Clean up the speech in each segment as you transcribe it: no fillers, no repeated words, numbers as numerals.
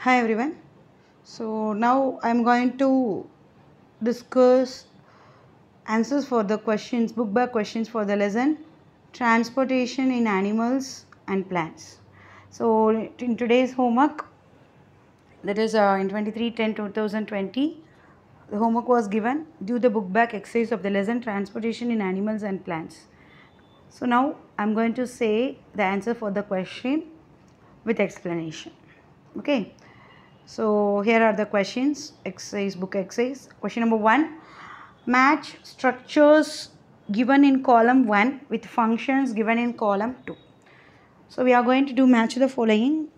Hi everyone. So now I'm going to discuss answers for the questions, book back questions for the lesson transportation in animals and plants. So in today's homework, that is in 23/10/2020, the homework was given, do the book back exercise of the lesson transportation in animals and plants. So now I'm going to say the answer for the question with explanation. Okay. So here are the questions, exercise, book exercise. Question number 1, match structures given in column 1 with functions given in column 2. So we are going to do match the following.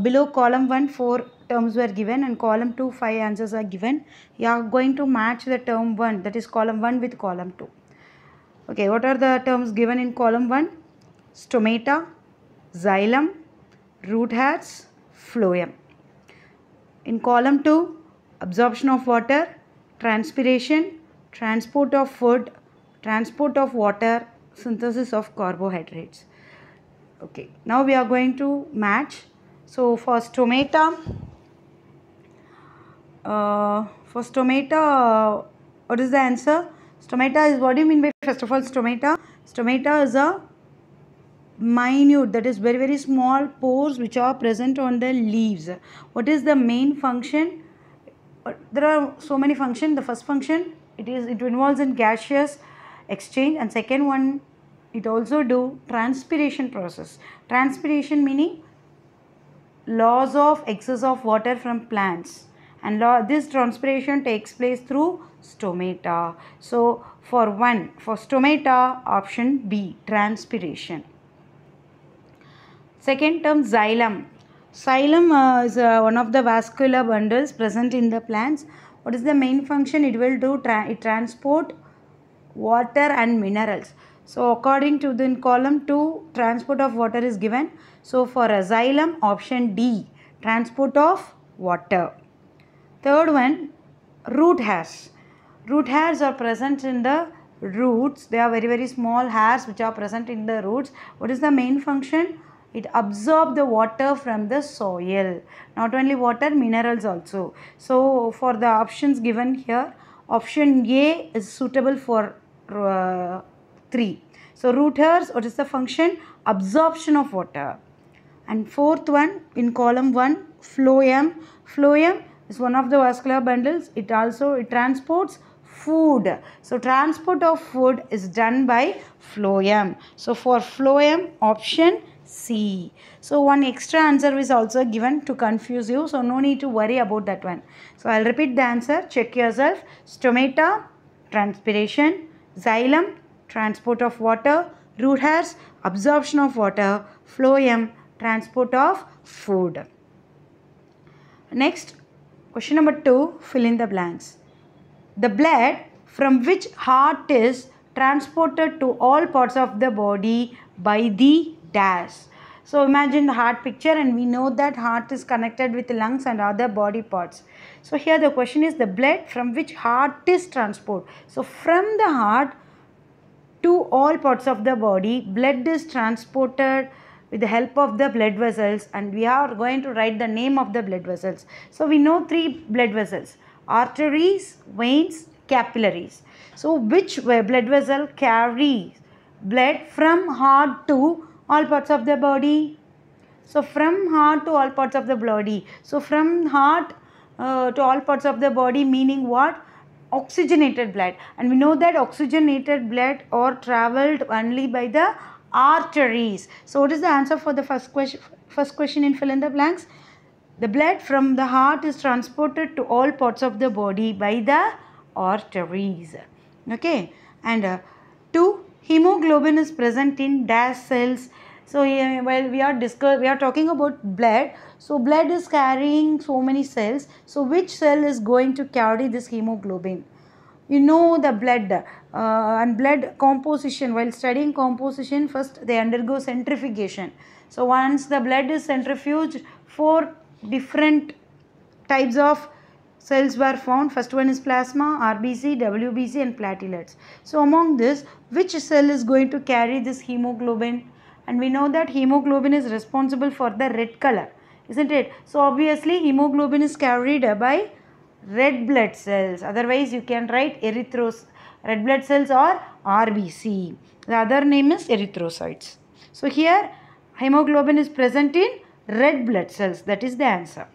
Below column 1, 4 terms were given and column 2, 5 answers are given. You are going to match the term 1, that is column 1 with column 2. Okay, what are the terms given in column 1? Stomata, xylem, root hairs, phloem. In column 2, absorption of water, transpiration, transport of food, transport of water, synthesis of carbohydrates. Okay, now we are going to match. So for stomata, what is the answer? Stomata is, what do you mean by, first of all, stomata? Stomata is a minute, that is very small pores which are present on the leaves. What is the main function? There are so many functions. The first function, it involves in gaseous exchange, and second one, it also do transpiration process. Transpiration meaning loss of excess of water from plants, and this transpiration takes place through stomata. So for stomata, option B, transpiration. Second term, xylem. Xylem is one of the vascular bundles present in the plants. What is the main function? It will do it transport water and minerals. So according to the column 2, transport of water is given. So for a xylem, option D, transport of water. Third one, root hairs. Root hairs are present in the roots. They are very small hairs which are present in the roots. What is the main function? It absorbs the water from the soil. Not only water, minerals also. So for the options given here, option A is suitable for 3. So root hairs, what is the function? Absorption of water. And fourth one, in column 1, phloem. Phloem is one of the vascular bundles. It transports food. So transport of food is done by phloem. So for phloem, option C. So one extra answer is also given to confuse you. So no need to worry about that one. So I'll repeat the answer. Check yourself. Stomata, transpiration. Xylem, transport of water. Root hairs, absorption of water. Phloem, transport of food. Next, question number 2, fill in the blanks. The blood from which heart is transported to all parts of the body by the dash. So imagine the heart picture, and we know that heart is connected with lungs and other body parts. So here the question is the blood from which heart is transported. So from the heart to all parts of the body, blood is transported with the help of the blood vessels, and we are going to write the name of the blood vessels. So we know 3 blood vessels: arteries, veins, capillaries. So which blood vessel carries blood from heart to all parts of the body? So from heart to all parts of the body. So from heart to all parts of the body, meaning what? Oxygenated blood. And we know that oxygenated blood are traveled only by the arteries. So what is the answer for the first question in fill in the blanks? The blood from the heart is transported to all parts of the body by the arteries. Okay. And 2, hemoglobin is present in dash cells. So while we are talking about blood. So blood is carrying so many cells. So which cell is going to carry this hemoglobin? You know the blood and blood composition. While studying composition, first they undergo centrifugation. So once the blood is centrifuged, 4 different types of cells were found. First one is plasma, RBC, WBC and platelets. So among this, which cell is going to carry this hemoglobin? And we know that hemoglobin is responsible for the red color. isn't it? So obviously hemoglobin is carried by red blood cells. Otherwise you can write red blood cells or RBC. The other name is erythrocytes. So here hemoglobin is present in red blood cells. That is the answer.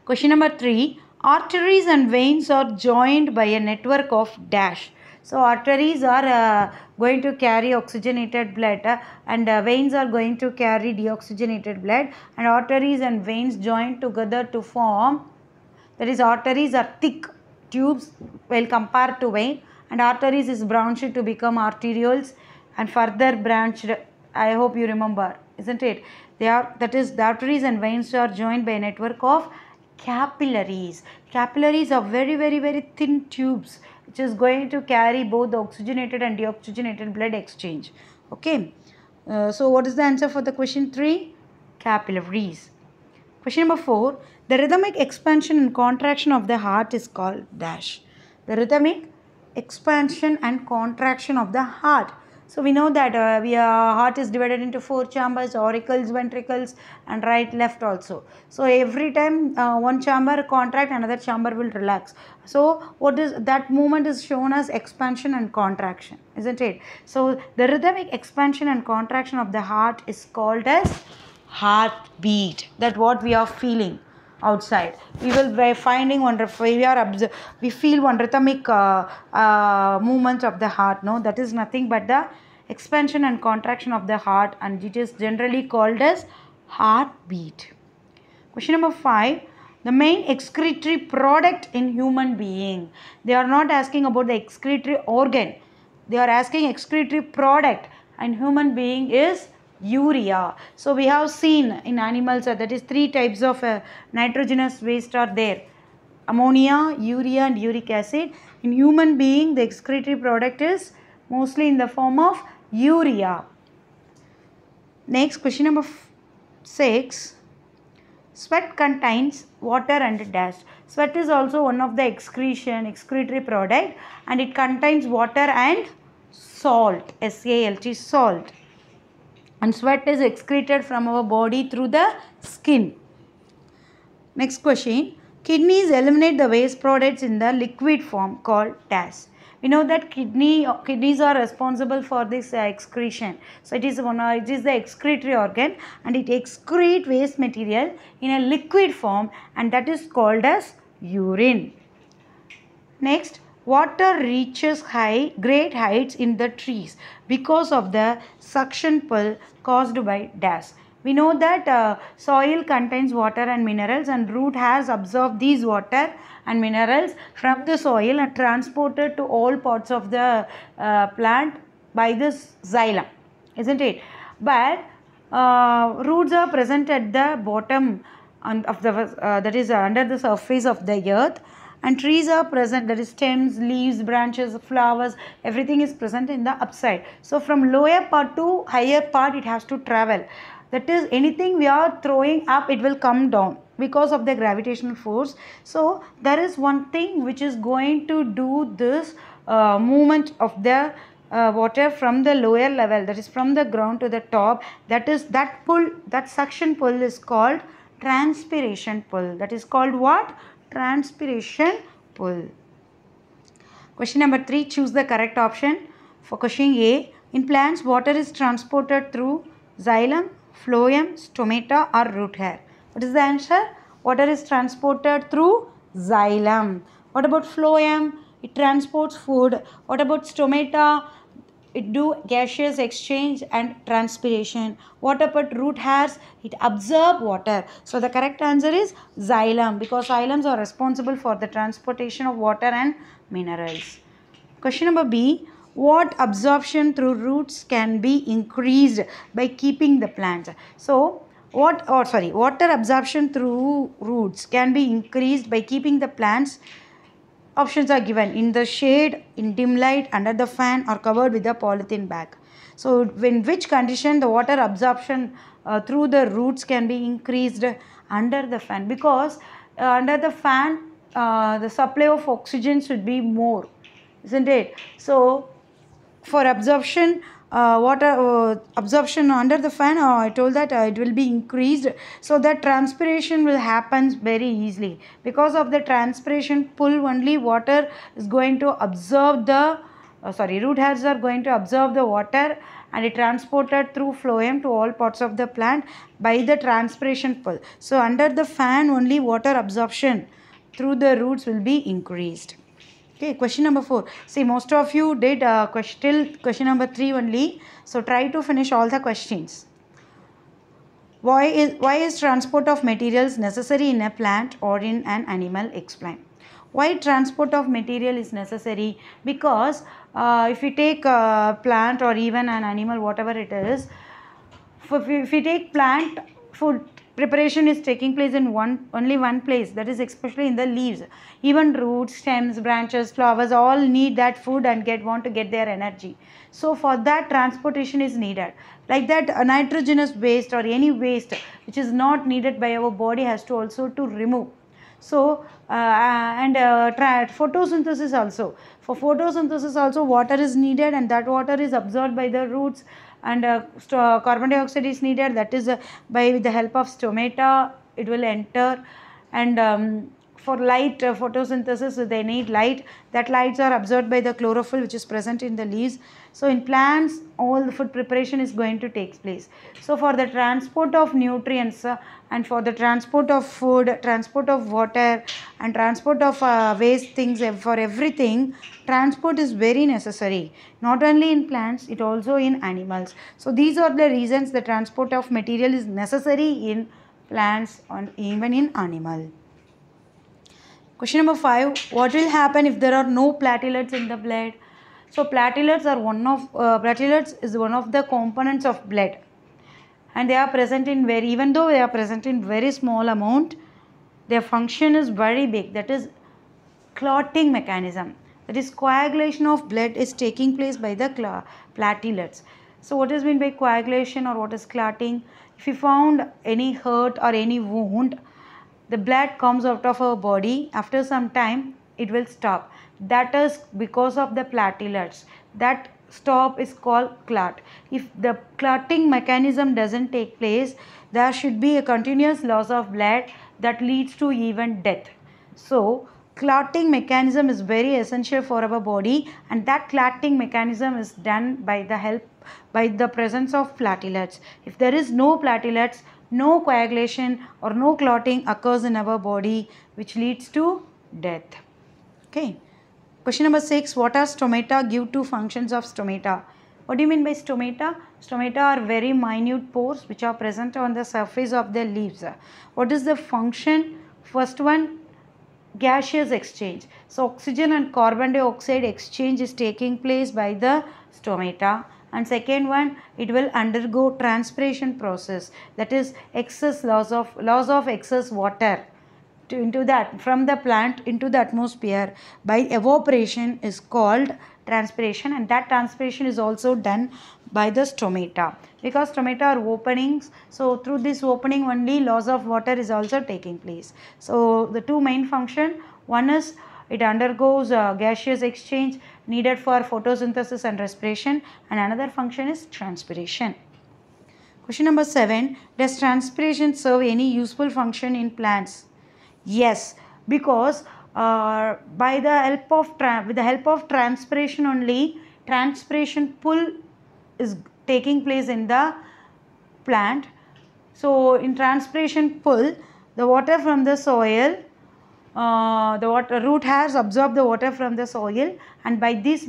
Question number 3. Arteries and veins are joined by a network of dash. So arteries are going to carry oxygenated blood and veins are going to carry deoxygenated blood, and arteries and veins join together to form, that is, arteries are thick tubes while compared to vein, and arteries is branched to become arterioles and further branched. I hope you remember, isn't it? That is, the arteries and veins are joined by a network of capillaries. Capillaries are very thin tubes which is going to carry both the oxygenated and deoxygenated blood exchange. Okay. So what is the answer for the question 3? Capillaries. Question number 4. The rhythmic expansion and contraction of the heart is called dash. The rhythmic expansion and contraction of the heart. So we know that heart is divided into 4 chambers, auricles, ventricles, and right, left also. So every time one chamber contract, another chamber will relax. So what is that movement is shown as expansion and contraction, isn't it? So the rhythmic expansion and contraction of the heart is called as heartbeat. That what we are feeling outside. We will be finding we feel one rhythmic movement of the heart. No, that is nothing but the expansion and contraction of the heart, and it is generally called as heartbeat. Question number 5. The main excretory product in human being. They are not asking about the excretory organ. They are asking excretory product, and human being is urea. So we have seen in animals that is 3 types of nitrogenous waste are there: ammonia, urea, and uric acid. In human being, the excretory product is mostly in the form of urea. Next, question number 6. Sweat contains water and dash. Sweat is also one of the excretory product, and it contains water and salt, SALT, salt. And sweat is excreted from our body through the skin. Next question. Kidneys eliminate the waste products in the liquid form called dash. We know that kidneys are responsible for this excretion. So it is the excretory organ, and it excretes waste material in a liquid form, and that is called as urine. Next, water reaches great heights in the trees because of the suction pull caused by dash. We know that soil contains water and minerals, and root has absorbed these water and minerals from the soil and transported to all parts of the plant by this xylem, isn't it? But roots are present at the bottom of the that is under the surface of the earth, and trees are present, that is stems, leaves, branches, flowers, everything is present in the upside. So from lower part to higher part it has to travel. That is, anything we are throwing up, it will come down because of the gravitational force. So there is one thing which is going to do this movement of the water from the lower level, that is from the ground to the top. That is, that pull, that suction pull is called transpiration pull. That is called what? Transpiration pull. Question number 3. Choose the correct option. For question A, in plants, water is transported through xylem, phloem, stomata, or root hair. What is the answer? Water is transported through xylem. What about phloem? It transports food. What about stomata? It do gaseous exchange and transpiration. What about root hairs? It absorb water. So the correct answer is xylem, because xylems are responsible for the transportation of water and minerals. Question number B. What absorption through roots can be increased by keeping the plants? So water absorption through roots can be increased by keeping the plants. Options are given: in the shade, in dim light, under the fan, or covered with a polythene bag. So in which condition the water absorption through the roots can be increased? Under the fan, because under the fan the supply of oxygen should be more, isn't it? So for absorption water absorption under the fan, I told that it will be increased, so that transpiration will happen very easily. Because of the transpiration pull only, water is going to absorb the root hairs are going to absorb the water, and it transported through phloem to all parts of the plant by the transpiration pull. So under the fan only, water absorption through the roots will be increased. Okay, question number 4. See, most of you did till question number 3 only. So try to finish all the questions. Why is transport of materials necessary in a plant or in an animal? Explain. Why transport of material is necessary? Because if you take a plant or even an animal, whatever it is, if we take plant, food preparation is taking place in only one place, that is especially in the leaves. Even roots, stems, branches, flowers all need that food and want to get their energy. So for that, transportation is needed. Like that, a nitrogenous waste or any waste which is not needed by our body has to also to remove. So photosynthesis also. For photosynthesis also, water is needed, and that water is absorbed by the roots, and carbon dioxide is needed, that is by the help of stomata it will enter. And for light photosynthesis, they need light. That lights are absorbed by the chlorophyll which is present in the leaves. So in plants, all the food preparation is going to take place. So for the transport of nutrients and for the transport of food, transport of water, and transport of waste things, for everything, transport is very necessary. Not only in plants, it also in animals. So these are the reasons the transport of material is necessary in plants and even in animal. Question number 5. What will happen if there are no platelets in the blood? So platelets is one of the components of blood, and they are present in even though they are present in very small amount, their function is very big. That is clotting mechanism. That is, coagulation of blood is taking place by the platelets. So what is meant by coagulation or what is clotting? If you found any hurt or any wound, the blood comes out of our body. After some time, it will stop. That is because of the platelets. That stop is called clot. If the clotting mechanism doesn't take place, there should be a continuous loss of blood that leads to even death. So clotting mechanism is very essential for our body, and that clotting mechanism is done by the presence of platelets. If there is no platelets, no coagulation or no clotting occurs in our body, which leads to death. Okay. Question number 6. What are stomata? Give two functions of stomata. What do you mean by stomata? Stomata are very minute pores which are present on the surface of the leaves. What is the function? First one, gaseous exchange. So oxygen and carbon dioxide exchange is taking place by the stomata. And second one, it will undergo transpiration process, that is loss of excess water from the plant into the atmosphere by evaporation is called transpiration, and that transpiration is also done by the stomata, because stomata are openings. So through this opening only, loss of water is also taking place. So the two main function, one is it undergoes gaseous exchange needed for photosynthesis and respiration, and another function is transpiration. Question number 7. Does transpiration serve any useful function in plants? Yes, because with the help of transpiration only, transpiration pull is taking place in the plant. So in transpiration pull, the water from the soil, root hairs absorb the water from the soil, and by this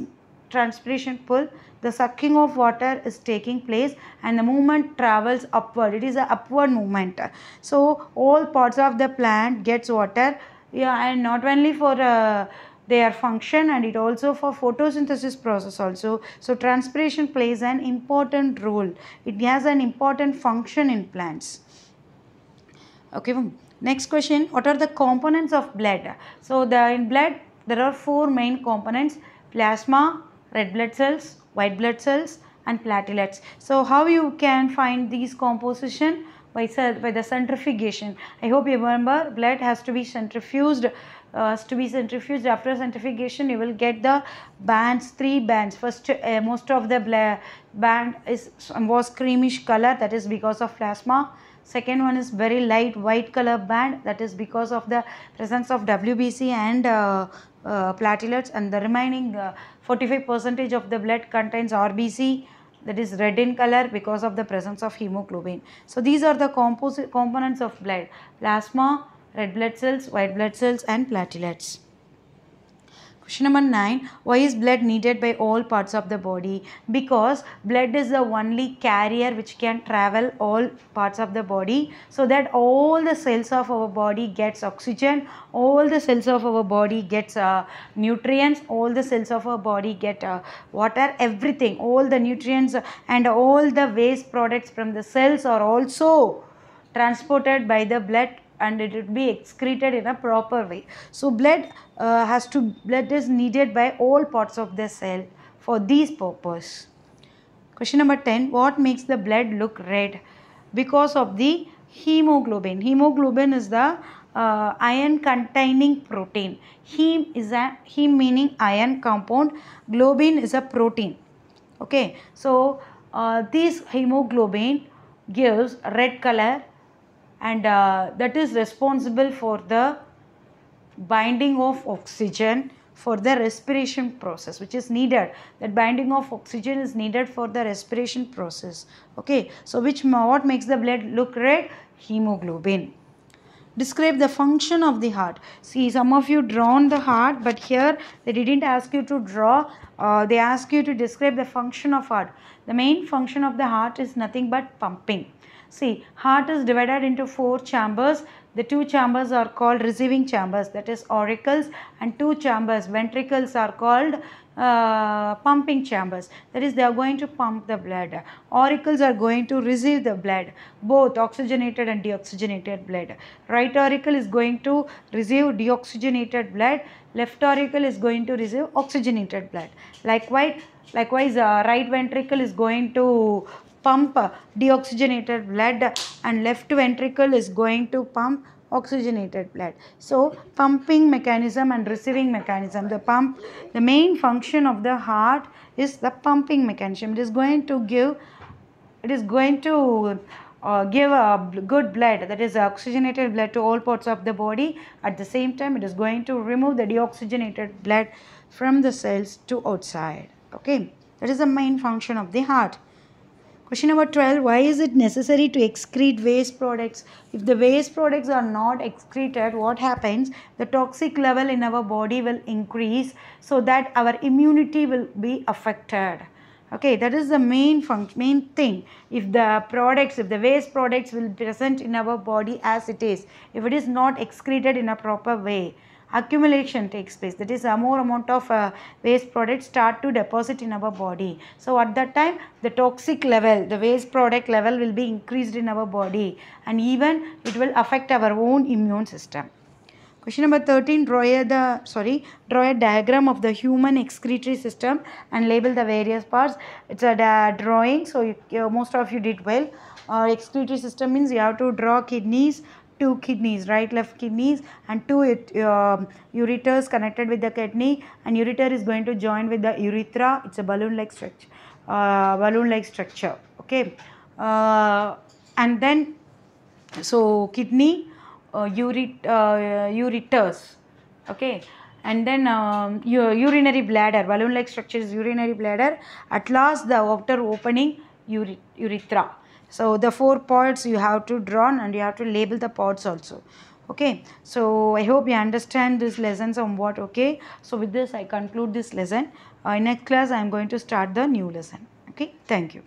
transpiration pull, the sucking of water is taking place and the movement travels upward. It is an upward movement. So all parts of the plant gets water, and not only for their function, and it also for photosynthesis process also. So transpiration plays an important role. It has an important function in plants. Okay. Next question. What are the components of blood? So in blood there are 4 main components: plasma, red blood cells, white blood cells, and platelets. So how you can find these composition? by the centrifugation. I hope you remember, blood has to be centrifuged. After centrifugation, you will get the bands, 3 bands. First, most of the band was creamish color, that is because of plasma. Second one is very light white color band, that is because of the presence of WBC and platelets, and the remaining 45% of the blood contains RBC, that is red in color because of the presence of hemoglobin. So these are the components of blood: plasma, red blood cells, white blood cells, and platelets. Question number 9. Why is blood needed by all parts of the body? Because blood is the only carrier which can travel all parts of the body, so that all the cells of our body gets oxygen, all the cells of our body gets nutrients, all the cells of our body get water, everything, all the nutrients and all the waste products from the cells are also transported by the blood, and it will be excreted in a proper way. So blood is needed by all parts of the cell for these purpose. Question number 10. What makes the blood look red? Because of the hemoglobin. Hemoglobin is the iron containing protein. Heme meaning iron compound, globin is a protein. Okay, so this hemoglobin gives red color, and that is responsible for the binding of oxygen for the respiration process, which is needed. That binding of oxygen is needed for the respiration process. Okay, so what makes the blood look red? Hemoglobin. Describe the function of the heart. See, some of you drawn the heart, but here they didn't ask you to draw. They ask you to describe the function of heart. The main function of the heart is nothing but pumping. See, heart is divided into 4 chambers. The 2 chambers are called receiving chambers, that is auricles, and 2 chambers, ventricles, are called pumping chambers, that is they are going to pump the blood. Auricles are going to receive the blood, both oxygenated and deoxygenated blood. Right auricle is going to receive deoxygenated blood, left auricle is going to receive oxygenated blood. Likewise right ventricle is going to pump deoxygenated blood, and left ventricle is going to pump oxygenated blood. So pumping mechanism and receiving mechanism. The main function of the heart is the pumping mechanism. It is going to give a good blood, that is oxygenated blood, to all parts of the body. At the same time, it is going to remove the deoxygenated blood from the cells to outside. Okay, that is the main function of the heart. Question number 12. Why is it necessary to excrete waste products? If the waste products are not excreted, what happens? The toxic level in our body will increase, so that our immunity will be affected. Okay, that is the main thing. If the waste products will be present in our body as it is, if it is not excreted in a proper way, accumulation takes place. That is, more amount of waste products start to deposit in our body. So at that time, the toxic level, the waste product level will be increased in our body, and even it will affect our own immune system. Question number 13. Draw a diagram of the human excretory system and label the various parts. It's a drawing, so most of you did well. Excretory system means you have to draw kidneys, 2 kidneys, right left kidneys, and 2 ureters connected with the kidney, and ureter is going to join with the urethra. It's a balloon like structure. Okay, and then so kidney, ureters, okay, and then urinary bladder. Balloon like structure is urinary bladder. At last, the outer opening, urethra. So the 4 parts you have to draw, and you have to label the parts also. Okay, so I hope you understand this lesson somewhat. Okay, so with this I conclude this lesson. In next class I am going to start the new lesson. Okay, thank you.